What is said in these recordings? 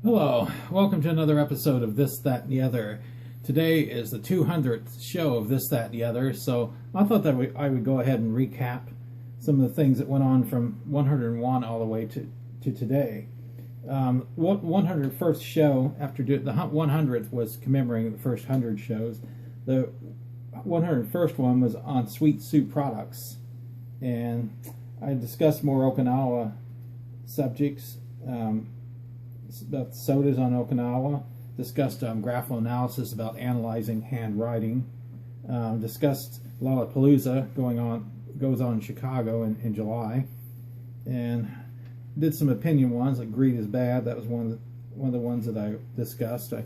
Hello, welcome to another episode of This, That, and the Other. Today is the 200th show of This, That, and the Other, so I thought that I would go ahead and recap some of the things that went on from 101 all the way to today. 101st show, after the 100th was commemorating the first 100 shows. The 101st one was on Sweet Soup products, and I discussed more Okinawa subjects, about sodas on Okinawa, discussed graphical analysis about analyzing handwriting, discussed Lollapalooza goes on in Chicago in July, and did some opinion ones like greed is bad. That was one of the ones that I discussed. I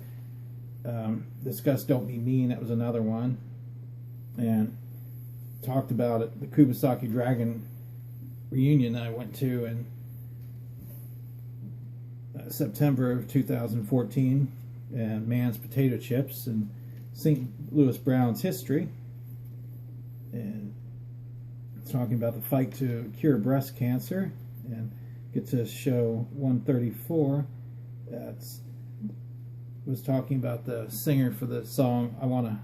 discussed Don't Be Mean. That was another one, and talked about it, the Kubasaki Dragon reunion that I went to in September of 2014, and Mann's Potato Chips, and St. Louis Browns history, and talking about the fight to cure breast cancer, and get to show 134. Was talking about the singer for the song I Want a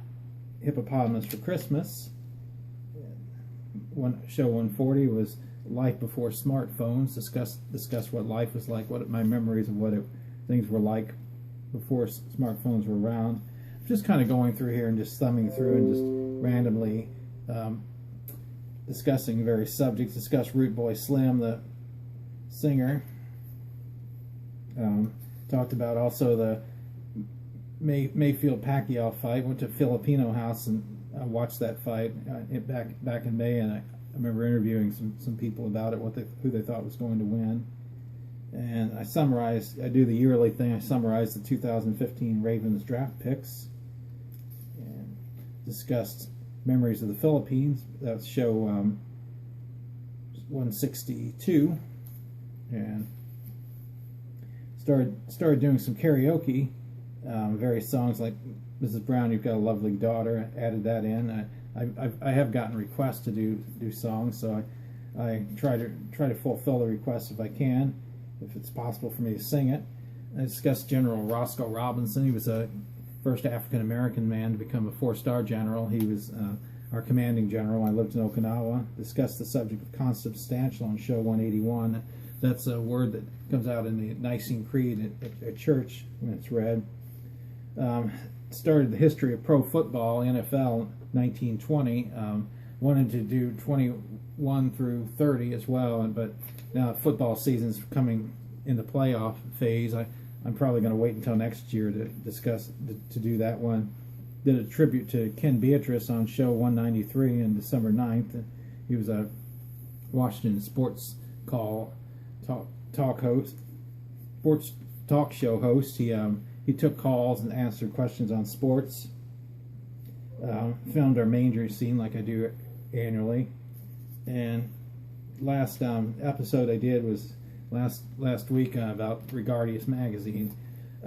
Hippopotamus for Christmas. Show 140 was life before smartphones. Discuss what life was like, what my memories of what things were like before smartphones were around. Just kind of going through here and just thumbing through and just randomly discussing various subjects. Discussed Root Boy Slim, the singer. Talked about also the Mayfield Pacquiao fight. Went to Filipino House and watched that fight back in May, and I remember interviewing some people about it, who they thought was going to win. And I do the yearly thing. I summarized the 2015 Ravens draft picks and discussed memories of the Philippines. That's show 162, and started doing some karaoke, various songs like Mrs. Brown, You've Got a Lovely Daughter. Added that in. I have gotten requests to do songs, so I try to fulfill the requests if I can, if it's possible for me to sing it. I discussed General Roscoe Robinson. He was the first African American man to become a 4-star general. He was our commanding general. I lived in Okinawa. Discussed the subject of consubstantial on show 181. That's a word that comes out in the Nicene Creed at church when it's read. Started the history of pro football, NFL 1920. Wanted to do 21 through 30 as well, but now football season's coming in the playoff phase. I'm probably going to wait until next year to do that one. Did a tribute to Ken Beatrice on show 193 on December 9th. He was a Washington sports talk show host. He took calls and answered questions on sports. Filmed our manger scene like I do annually. And last episode I did was last week about Regardius magazine.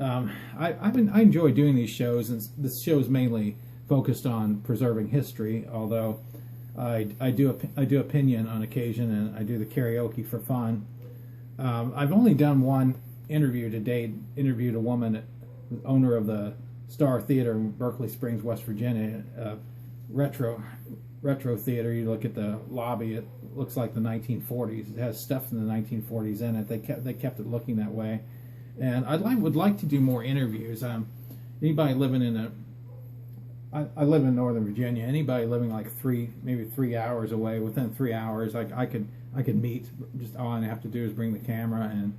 I enjoy doing these shows, and this show is mainly focused on preserving history. Although I do opinion on occasion, and I do the karaoke for fun. I've only done one interview to date. Interviewed a woman, owner of the Star Theater in Berkeley Springs, West Virginia, retro theater. You look at the lobby; it looks like the 1940s. It has stuff from the 1940s in it. They kept it looking that way, and would like to do more interviews. Anybody living in I live in Northern Virginia. Anybody living like maybe 3 hours away, within 3 hours, I could meet. Just all I have to do is bring the camera and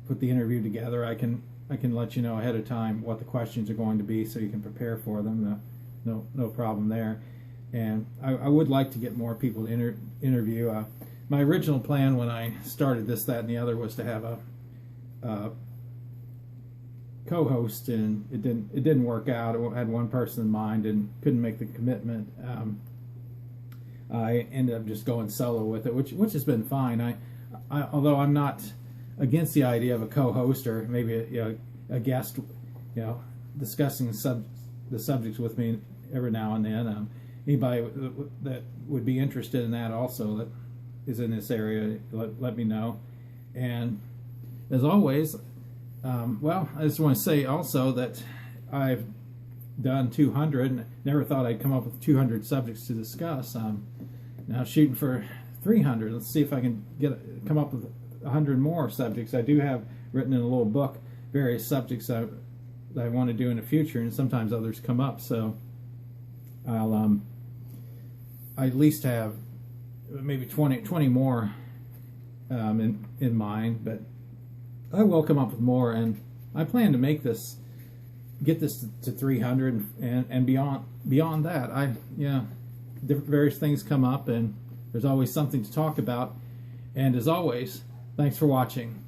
put the interview together. I can let you know ahead of time what the questions are going to be, so you can prepare for them. No problem there. And I would like to get more people to interview. My original plan when I started This, That, and the Other was to have a co-host, and it didn't work out. I had one person in mind and couldn't make the commitment. I ended up just going solo with it, which has been fine. Although I'm not against the idea of a co-host or maybe a guest, discussing the subjects with me every now and then. Anybody that would be interested in that also that is in this area, let me know. And as always, Well, I just want to say also that I've done 200 and never thought I'd come up with 200 subjects to discuss. Now shooting for 300. Let's see if I can come up with 100 more subjects. I do have written in a little book various subjects that I want to do in the future, and sometimes others come up. So I at least have maybe 20 more in mind, but I will come up with more, and I plan to get this to 300 and beyond that. Different various things come up, and there's always something to talk about. And as always, thanks for watching.